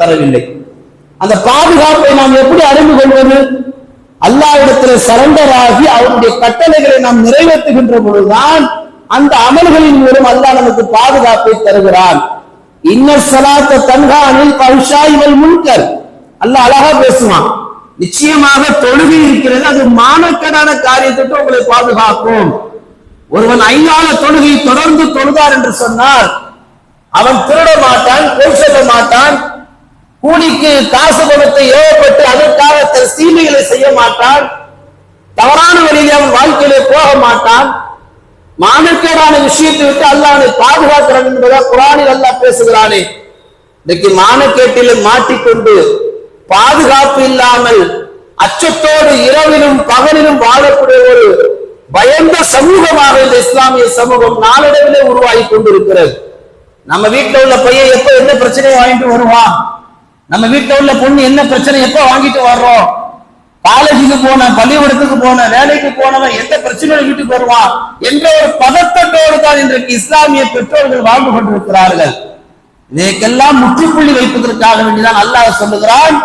தரவில்லை. அந்த பாதுகாப்பை நாம் எப்படி அறிந்து கொள்வது? அல்லாஹ்விடத்தில் சரண்டர் ஆகி அவருடைய கட்டளைகளை நாம் நிறைவேற்றுகின்ற பொழுதுதான் அந்த அமல்களின் மூலம் அல்லாஹ் நமக்கு பாதுகாப்பை தருகிறான். இன்ன ஸலாத்த தன்ஹா அனில் ஃபஹ்ஷாஇ வல் முன்கர். அல்லாஹ் அழகா பேசுவான். நிச்சயமாக தொழுகை இருக்கிறது, அது மானக்கேடான காரியத்தை உங்களை பாதுகாக்கும். ஒருவன் 5 நாள் தொழுகை தொடர்ந்து தொழுதார் என்று சொன்னால் அவன் திருட மாட்டான், பொய் சொல்ல மாட்டான், கூலிக்கு காசு கொடுத்து ஏவப்பட்டு அதற்காக தீமைகளை செய்ய மாட்டான், தவறான வழியிலே அவன் வாழ்க்கையிலே போக மாட்டான். மானக்கேடான விஷயத்தை விட்டு அல்லாஹ் அவனை பாதுகாக்கிறான் என்பதா குர்ஆனில் அல்லாஹ் பேசுகிறானே. இன்னைக்கு மானக்கேட்டிலே மாட்டிக்கொண்டு பாதுகாப்பு இல்லாமல் அச்சத்தோடு இரவிலும் பகலிலும் வாழக்கூடிய ஒரு பயந்த சமூகமாக இந்த இஸ்லாமிய சமூகம் நாளடைவிலே உருவாகி கொண்டிருக்கிறது. நம்ம வீட்டில் உள்ள பையன் எப்ப என்ன பிரச்சனையை வாங்கிட்டு வருவான், நம்ம வீட்டில் உள்ள பொண்ணு என்ன பிரச்சனை எப்ப வாங்கிட்டு வர்றோம், காலேஜுக்கு போன, பள்ளிக்கூடத்துக்கு போன, வேலைக்கு போனவன் எந்த பிரச்சனையை வீட்டுக்கு வருவான் என்ற ஒரு பதட்டத்தோடு தான் இன்றைக்கு இஸ்லாமிய பெற்றோர்கள் வாழ்ந்து கொண்டிருக்கிறார்கள். இதற்கெல்லாம் முற்றுப்புள்ளி வைப்பதற்காக வேண்டிதான் அல்லாஹ் சொல்லுகிறான்,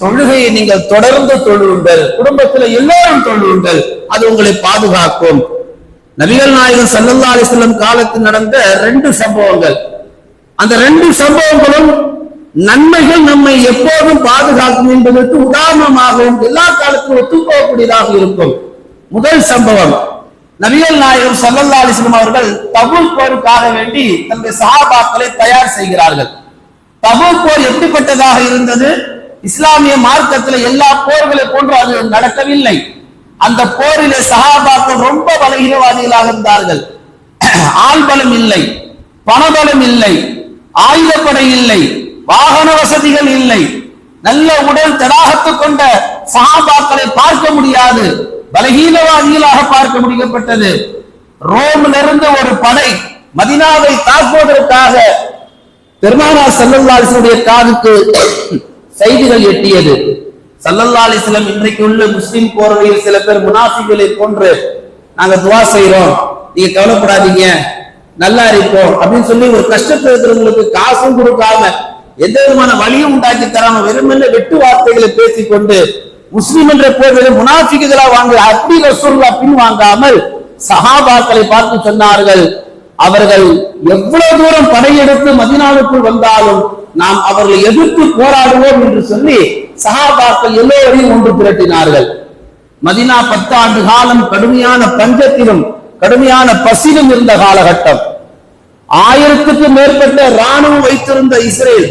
தொழுகையை நீங்கள் தொடர்ந்து தொழுவுங்கள், குடும்பத்தில் எல்லோரும் தொழுவுங்கள், அது உங்களை பாதுகாக்கும். நபிகள் நாயகம் ஸல்லல்லாஹு அலைஹி வஸல்லம் காலத்தில் நடந்த 2 சம்பவங்கள், அந்த 2 சம்பவங்களும் நன்மைகள் நம்மை எப்போதும் பாதுகாக்கும் என்பதற்கு உதாரணமாகவும் எல்லா காலத்திலும் ஒத்துப்போகக்கூடியதாக இருக்கும். முதல் சம்பவம், நபிகள் நாயகம் ஸல்லல்லாஹு அலைஹி வஸல்லம் அவர்கள் தபூக் போருக்காக வேண்டி தன்னுடைய சஹாபாக்களை தயார் செய்கிறார்கள். தபூக் போர் எப்படிப்பட்டதாக இருந்தது? இஸ்லாமிய மார்க்கத்தில் எல்லா போர்களை போன்று அது நடக்கவில்லை. அந்த போரிலே சஹாபாக்கள் ரொம்ப பலகீனவாதிகளாக இருந்தார்கள். ஆள் பலம் இல்லை, பணபலம் இல்லை, ஆயுதப்படை இல்லை, வாகன வசதிகள் இல்லை, நல்ல உடல் தடாகத்து கொண்ட சஹாபாக்களை பார்க்க முடியாது, பலகீனவாதிகளாக பார்க்க முடிக்கப்பட்டது. ரோமிலிருந்து ஒரு படை மதீனாவை தாக்குவதற்காக பெருமானார் ஸல்லல்லாஹு அலைஹி வஸல்லம் காதுக்கு செய்திகள் எட்டியது. ஸல்லல்லாஹு அலைஹி வஸல்லம் இன்றைக்கு உள்ள முஸ்லிம் போர்வையில் சில பேர் முனாஃபிகளை போன்று நாங்க துஆ செய்றோம், நீங்க கவலைப்படாதீங்க, நல்லா இருப்போம் அப்படின்னு சொல்லி ஒரு கஷ்டத்தில் இருக்கிறவங்களுக்கு காசும் கொடுக்காம எந்த விதமான வழியும் உண்டாக்கி தராம வெறுமனே வெட்டு வார்த்தைகளை பேசிக்கொண்டு முஸ்லிம் என்ற போர்வையில் முனாஃபிக்குகளா வாங்க அப்படி ரசூலுல்லாஹ் பின் வாங்காமல் சஹாபாக்களை பார்த்து சொன்னார்கள், அவர்கள் எவ்வளவு தூரம் படையெடுத்து மதீனாவுக்குள் வந்தாலும் நாம் அவர்களை எதிர்த்து போராடுவோம் என்று சொல்லி சஹாபாக்கள் எல்லோரையும் ஒன்று திரட்டினார்கள். மதீனா 10 ஆண்டு காலம் கடுமையான பஞ்சத்திலும் கடுமையான பசியிலும் இருந்த காலகட்டம். 1000க்கும் மேற்பட்ட ராணுவம் வைத்திருந்த இஸ்ரேல்